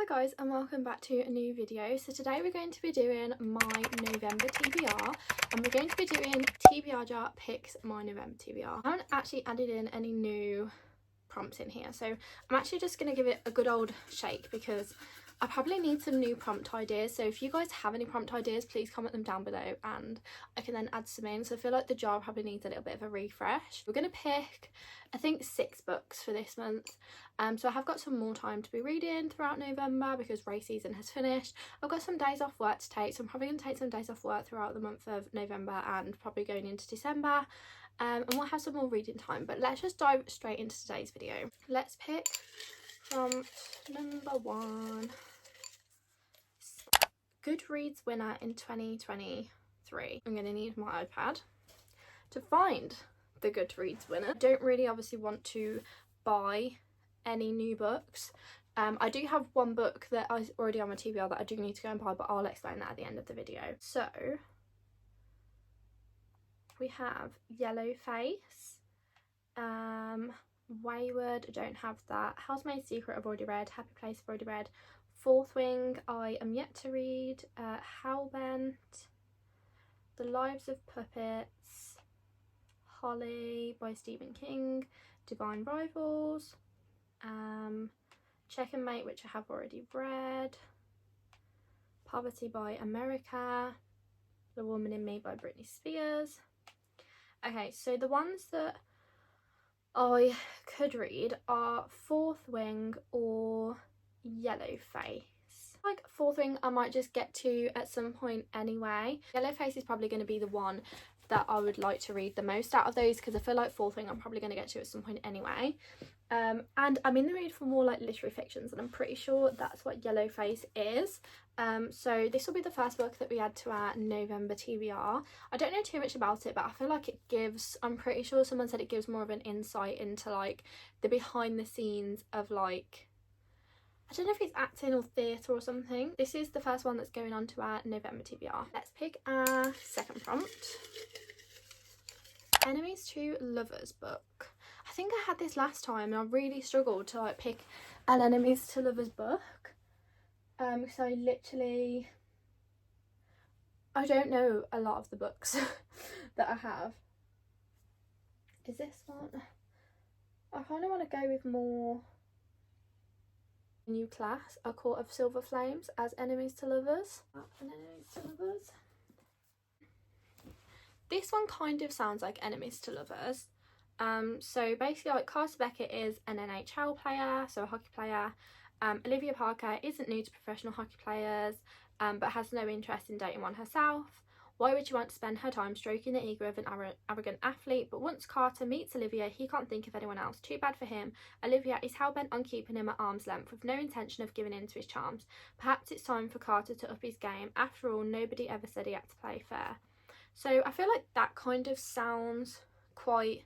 guys, and welcome back to a new video. So today we're going to be doing my November TBR, and we're going to be doing TBR jar picks my November TBR. I haven't actually added in any new prompts in here, so I'm actually just going to give it a good old shake because I probably need some new prompt ideas. So if you guys have any prompt ideas, please comment them down below and I can then add some in. So I feel like the jar probably needs a little bit of a refresh. We're going to pick, I think, 6 books for this month. So I have got some more time to be reading throughout November because race season has finished. I've got some days off work to take, so I'm probably going to take some days off work throughout the month of November and probably going into December. And we'll have some more reading time, but let's just dive straight into today's video. Let's pick from number 1. Goodreads winner in 2023. I'm going to need my iPad to find the Goodreads winner. I don't really obviously want to buy any new books. I do have one book that is already on my TBR that I do need to go and buy, but I'll explain that at the end of the video. So we have Yellowface, Wayward, I don't have that. Housemaid's Secret I've already read. Happy Place I've already read. Fourth Wing I am yet to read. Hellbent, The Lives of Puppets, Holly by Stephen King, Divine Rivals, Check and Mate, which I have already read, Poverty by America, The Woman in Me by Britney Spears. Okay, so the ones that I could read are Fourth Wing or Yellowface. Like Fourth Wing I might just get to at some point anyway. Yellowface is probably going to be the one that I would like to read the most out of those because I feel like Fourth Wing I'm probably going to get to at some point anyway. And I'm in the mood for more like literary fictions, and I'm pretty sure that's what Yellowface is. So this will be the first book that we add to our November TBR. I don't know too much about it, but I feel like it gives, I'm pretty sure someone said it gives more of an insight into like the behind the scenes of like, I don't know if it's acting or theatre or something. This is the first one that's going on to our November TBR. Let's pick our second prompt. Enemies to Lovers book. I think I had this last time and I really struggled to like pick an Enemies to Lovers book. So I don't know a lot of the books that I have. Is this one? I kind of want to go with more new class, A Court of Silver Flames as Enemies to Lovers. Enemies to Lovers. This one kind of sounds like Enemies to Lovers. So basically, like, Carter Beckett is an NHL player, so a hockey player. Olivia Parker isn't new to professional hockey players, but has no interest in dating one herself. Why would she want to spend her time stroking the ego of an arrogant athlete? But once Carter meets Olivia, he can't think of anyone else. Too bad for him. Olivia is hell-bent on keeping him at arm's length with no intention of giving in to his charms. Perhaps it's time for Carter to up his game. After all, nobody ever said he had to play fair. So I feel like that kind of sounds quite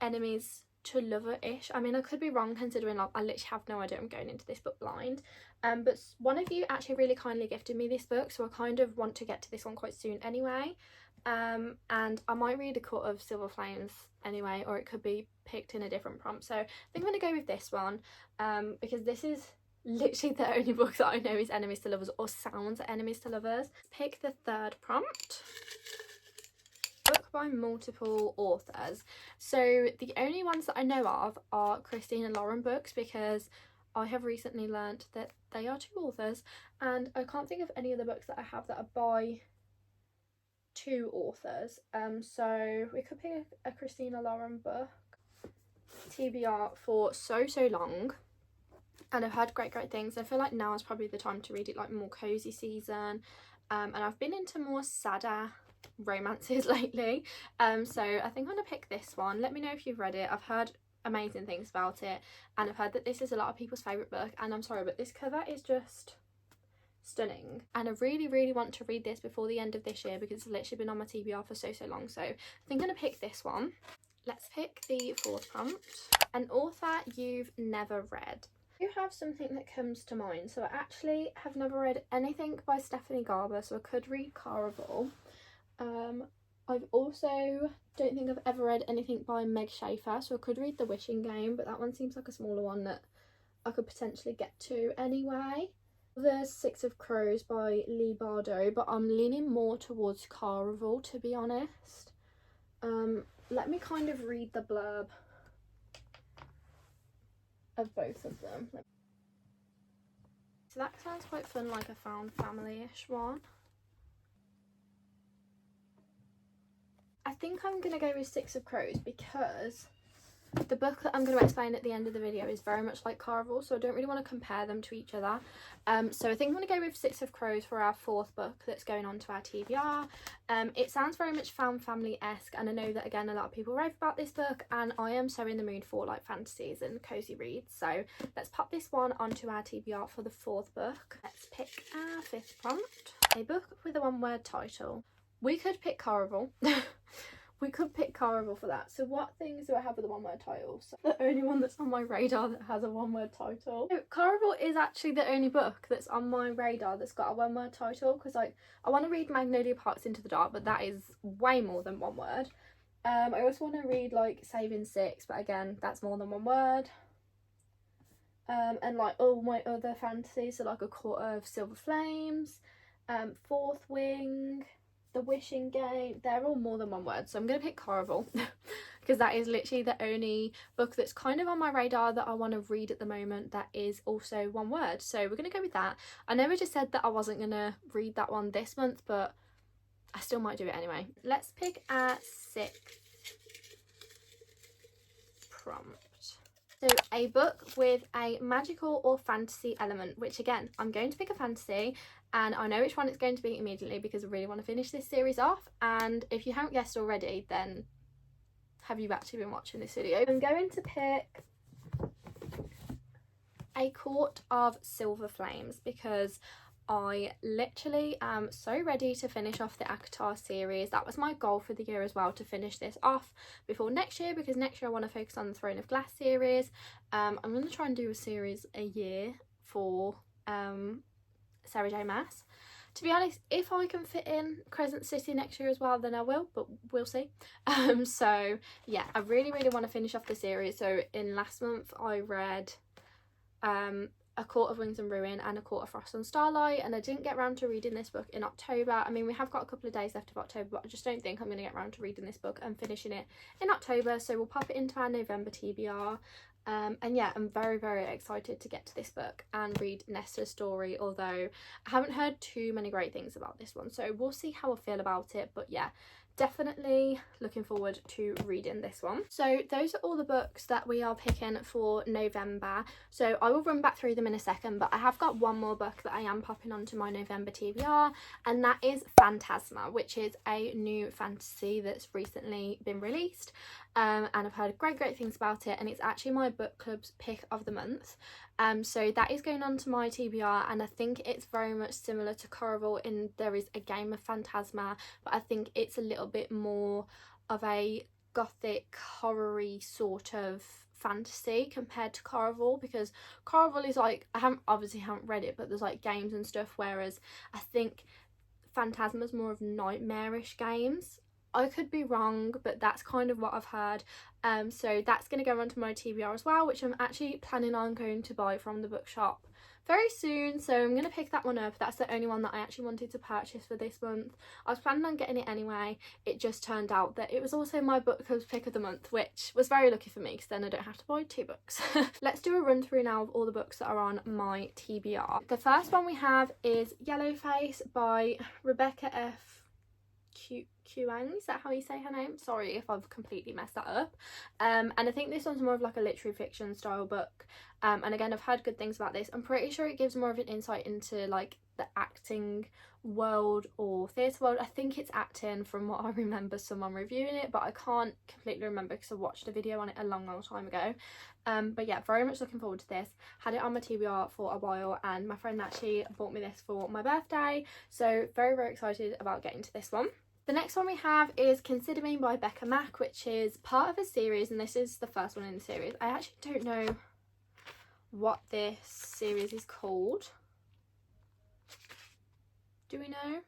Enemies to Lover-ish. I mean, I could be wrong considering like I literally have no idea I'm going into this book blind. But one of you actually really kindly gifted me this book, so I kind of want to get to this one quite soon anyway. And I might read A Court of Silver Flames anyway, or it could be picked in a different prompt. So I think I'm going to go with this one because this is literally the only book that I know is Enemies to Lovers or sounds Enemies to Lovers. Pick the third prompt. Book by multiple authors. So the only ones that I know of are Christina Lauren books because I have recently learnt that they are 2 authors, and I can't think of any of the books that I have that are by 2 authors. So we could pick a Christina Lauren book. TBR for so long, and I've heard great things. I feel like now is probably the time to read it, like more cozy season. And I've been into more sadder romances lately, so I think I'm gonna pick this one. Let me know if you've read it. I've heard amazing things about it, and I've heard that this is a lot of people's favourite book, and I'm sorry, but this cover is just stunning, and I really want to read this before the end of this year because it's literally been on my TBR for so long. So I think I'm gonna pick this one. Let's pick the fourth prompt. An author you've never read. You have something that comes to mind. So I actually have never read anything by Stephanie Garber, so I could read Caraval. I've also don't think I've ever read anything by Meg Schaefer, so I could read The Wishing Game, but that one seems like a smaller one that I could potentially get to anyway. There's Six of Crows by Lee Bardo, but I'm leaning more towards Caraval, to be honest. Let me kind of read the blurb of both of them. So that sounds quite fun, like a found family-ish one. I think I'm going to go with Six of Crows because the book that I'm going to explain at the end of the video is very much like Caraval, so I don't really want to compare them to each other. So I think I'm going to go with Six of Crows for our fourth book that's going on to our TBR. It sounds very much found family-esque, and I know that again a lot of people rave about this book, and I am so in the mood for like fantasies and cozy reads. So let's pop this one onto our TBR for the fourth book. Let's pick our fifth prompt. A book with a one-word title. We could pick Caraval. We could pick Caraval for that. So what things do I have with a one-word title? So the only one that's on my radar that has a one-word title. So Caraval is actually the only book that's on my radar that's got a one-word title, because like I want to read Magnolia Parks Into the Dark, but that is way more than one word. I also want to read like Saving Six, but again that's more than one word. And like all my other fantasies, so like A Court of Silver Flames, Fourth Wing, The Wishing Game, they're all more than one word, so I'm going to pick Caraval because that is literally the only book that's kind of on my radar that I want to read at the moment that is also one word, so we're going to go with that. I never just said that I wasn't going to read that one this month, but I still might do it anyway. Let's pick our sixth prompt. So a book with a magical or fantasy element, which again I'm going to pick a fantasy, and I know which one it's going to be immediately because I really want to finish this series off. And if you haven't guessed already, then have you actually been watching this video? I'm going to pick A Court of Silver Flames because I literally am so ready to finish off the ACOTAR series. That was my goal for the year as well, to finish this off before next year, because next year I want to focus on the Throne of Glass series. I'm going to try and do a series a year for Sarah J Maas. To be honest, if I can fit in Crescent City next year as well, then I will, but we'll see. So yeah, I really want to finish off the series. So in last month I read A Court of Wings and Ruin and A Court of Frost and Starlight, and I didn't get around to reading this book in October. I mean, we have got a couple of days left of October, but I just don't think I'm going to get around to reading this book and finishing it in October, so we'll pop it into our November TBR. And yeah, I'm very excited to get to this book and read Nesta's story, although I haven't heard too many great things about this one, so we'll see how I feel about it. But yeah, definitely looking forward to reading this one. So those are all the books that we are picking for November, so I will run back through them in a second, but I have got one more book that I am popping onto my November TBR, and that is Phantasma, which is a new fantasy that's recently been released. And I've heard great things about it, and it's actually my book club's pick of the month. So that is going on to my TBR, and I think it's very much similar to Caraval in there is a game of Phantasma, but I think it's a little bit more of a gothic horror-y sort of fantasy compared to Caraval, because Caraval is like, I obviously haven't read it, but there's like games and stuff, whereas I think Phantasma is more of nightmarish games. I could be wrong, but that's kind of what I've heard. So that's going to go onto my TBR as well, which I'm actually planning on going to buy from the bookshop very soon. So I'm going to pick that one up. That's the only one that I actually wanted to purchase for this month. I was planning on getting it anyway. It just turned out that it was also my book club's pick of the month, which was very lucky for me because then I don't have to buy 2 books. Let's do a run through now of all the books that are on my TBR. The first one we have is Yellowface by Rebecca F. Kuang, is that how you say her name? Sorry if I've completely messed that up. And I think this one's more of like a literary fiction style book, and again I've heard good things about this. I'm pretty sure it gives more of an insight into like the acting world or theatre world. I think it's acting from what I remember someone reviewing it, but I can't completely remember because I watched a video on it a long time ago. But yeah, very much looking forward to this. Had it on my TBR for a while, and my friend actually bought me this for my birthday, so very excited about getting to this one. The next one we have is Consider Me by Becca Mack, which is part of a series, and this is the first one in the series. I actually don't know what this series is called. Do we know?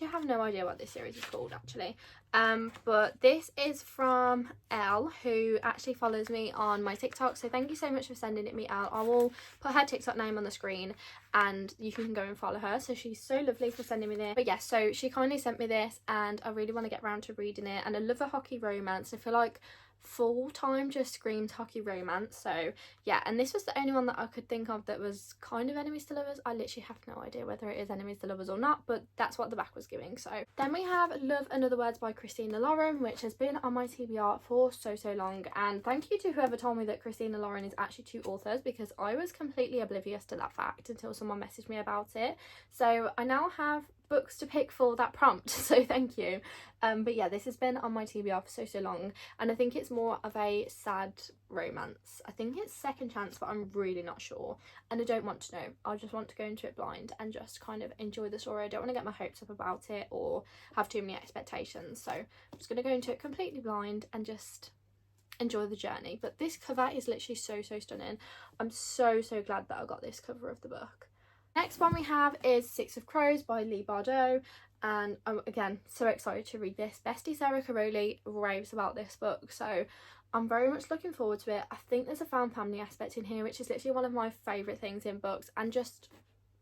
I have no idea what this series is called actually, but this is from Elle, who actually follows me on my TikTok, so thank you so much for sending it me, Elle. I will put her TikTok name on the screen and you can go and follow her. So she's so lovely for sending me this. But yeah, so she kindly sent me this and I really want to get around to reading it, and I love a hockey romance. I feel like full time just screamed hockey romance. So yeah, and this was the only one that I could think of that was kind of enemies to lovers. I literally have no idea whether it is enemies to lovers or not, but that's what the back was giving. So then we have Love and Other Words by Christina Lauren, which has been on my TBR for so long, and thank you to whoever told me that Christina Lauren is actually 2 authors, because I was completely oblivious to that fact until someone messaged me about it. So I now have books to pick for that prompt, so thank you. But yeah, this has been on my TBR for so long, and I think it's more of a sad romance. I think it's Second Chance, but I'm really not sure, and I don't want to know. I just want to go into it blind and just kind of enjoy the story. I don't want to get my hopes up about it or have too many expectations, so I'm just going to go into it completely blind and just enjoy the journey. But this cover is literally so stunning. I'm so glad that I got this cover of the book. Next one we have is Six of Crows by Lee Bardot, and I'm again so excited to read this. Bestie Sarah Caroli raves about this book, so I'm very much looking forward to it. I think there's a found family aspect in here, which is literally one of my favourite things in books, and just,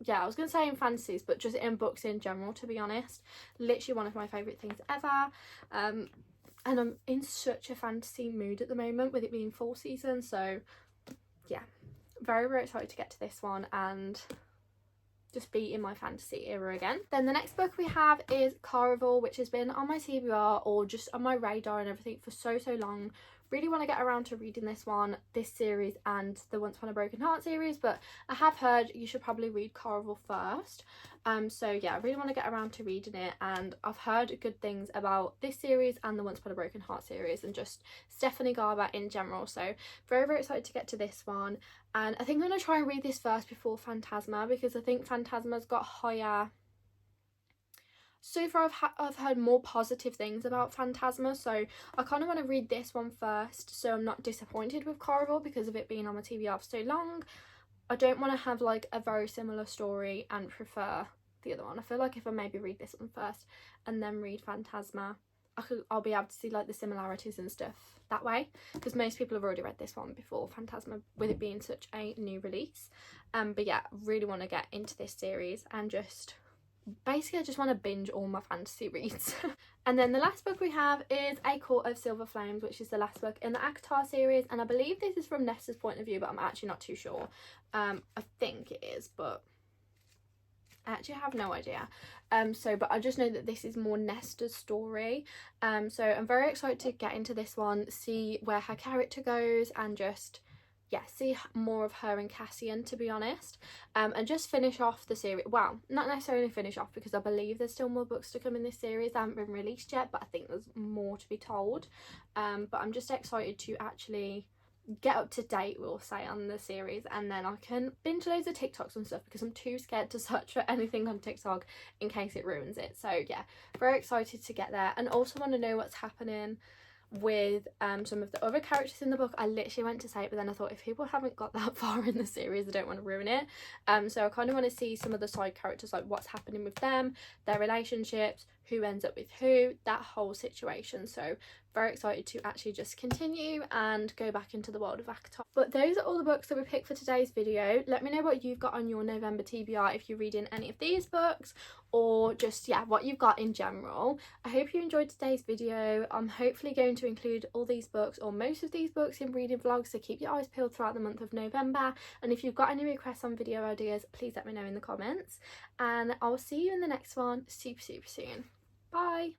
yeah, I was going to say in fantasies, but just in books in general, to be honest. Literally one of my favourite things ever. And I'm in such a fantasy mood at the moment with it being fall season, so yeah, very excited to get to this one and just be in my fantasy era again. Then the next book we have is Caraval, which has been on my TBR or just on my radar and everything for so long. Really want to get around to reading this one, this series, and the Once Upon a Broken Heart series, but I have heard you should probably read Caraval first. So yeah, I really want to get around to reading it, and I've heard good things about this series and the Once Upon a Broken Heart series and just Stephanie Garber in general, so very excited to get to this one. And I think I'm going to try and read this first before Phantasma, because I think Phantasma's got higher... So far I've heard more positive things about Phantasma, so I kind of want to read this one first so I'm not disappointed with Caraval because of it being on my TBR for so long. I don't want to have like a very similar story and prefer the other one. I feel like if I maybe read this one first and then read Phantasma, I'll be able to see like the similarities and stuff that way, because most people have already read this one before Phantasma, with it being such a new release. But yeah, really want to get into this series and just... basically I just want to binge all my fantasy reads. And then the last book we have is A Court of Silver Flames, which is the last book in the ACOTAR series, and I believe this is from Nesta's point of view, but I'm actually not too sure. I think it is, but I actually have no idea. But I just know that this is more Nesta's story. So I'm very excited to get into this one, see where her character goes, and just... yeah, see more of her and Cassian, to be honest, and just finish off the series. Well, not necessarily finish off, because I believe there's still more books to come in this series. They haven't been released yet, but I think there's more to be told. But I'm just excited to actually get up to date, we'll say, on the series, and then I can binge loads of TikToks and stuff, because I'm too scared to search for anything on TikTok in case it ruins it. So yeah, very excited to get there, and also want to know what's happening with some of the other characters in the book. I literally went to say it, but then I thought if people haven't got that far in the series, I don't want to ruin it. So I kind of want to see some of the side characters, like what's happening with them, their relationships, who ends up with who, that whole situation. So very excited to actually just continue and go back into the world of ACOTAR. But those are all the books that we picked for today's video. Let me know what you've got on your November TBR, if you're reading any of these books, or just, yeah, what you've got in general. I hope you enjoyed today's video. I'm hopefully going to include all these books, or most of these books, in reading vlogs, so keep your eyes peeled throughout the month of November. And if you've got any requests on video ideas, please let me know in the comments, and I'll see you in the next one super soon. Bye.